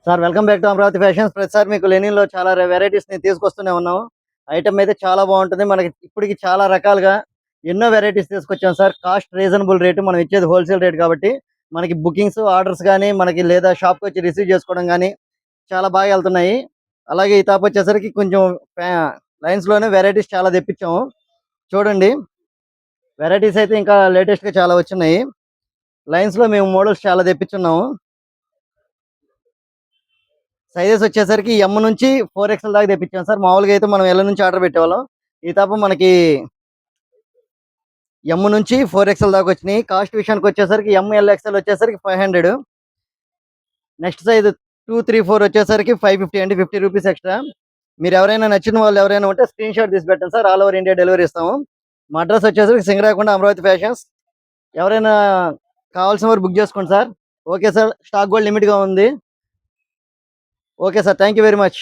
Sir welcome back to Amaravati fashions. ప్రతిసారి మీకు లెనిన్లో చాలా వెరైటీస్ని తీసుకొస్తూనే ఉన్నాము. ఐటమ్ అయితే చాలా బాగుంటుంది. మనకి ఇప్పటికి చాలా రకాలుగా ఎన్నో వెరైటీస్ తీసుకొచ్చాం సార్. కాస్ట్ రీజనబుల్ రేటు, మనం ఇచ్చేది హోల్సేల్ రేట్ కాబట్టి మనకి బుకింగ్స్ ఆర్డర్స్ కానీ మనకి లేదా షాప్కి వచ్చి రిసీవ్ చేసుకోవడం కానీ చాలా బాగా వెళ్తున్నాయి. అలాగే ఈ తాపు వచ్చేసరికి కొంచెం లైన్స్లోనే వెరైటీస్ చాలా తెప్పించాము. చూడండి, వెరైటీస్ అయితే ఇంకా లేటెస్ట్గా చాలా వచ్చినాయి. లైన్స్లో మేము మోడల్స్ చాలా తెప్పించున్నాము. సైజెస్ వచ్చేసరికి ఎమ్ నుంచి 4XL దాకా తెప్పించాం సార్. మామూలుగా అయితే మనం ఎల్ నుంచి ఆర్డర్ పెట్టేవాళ్ళం. ఈ తప్ప మనకి ఎమ్ నుంచి 4XL దాకా వచ్చినాయి. కాస్ట్ విషయానికి వచ్చేసరికి MLXL వచ్చేసరికి 500. నెక్స్ట్ సైజ్ 2, 3, 4 వచ్చేసరికి 550 అండి, 50 రూపీస్ ఎక్స్ట్రా. మీరు ఎవరైనా నచ్చిన వాళ్ళు ఎవరైనా ఉంటే స్క్రీన్ షాట్ తీసి పెట్టండి sir. All over India delivery ఇస్తాము. మా అడ్రస్ వచ్చేసరికి సింగరాకొండ, అమరావతి ఫ్యాషన్స్. ఎవరైనా కావాల్సిన వారు బుక్ చేసుకోండి సార్. ఓకే సార్, స్టాక్ కూడా లిమిట్గా ఉంది. Okay sir, thank you very much.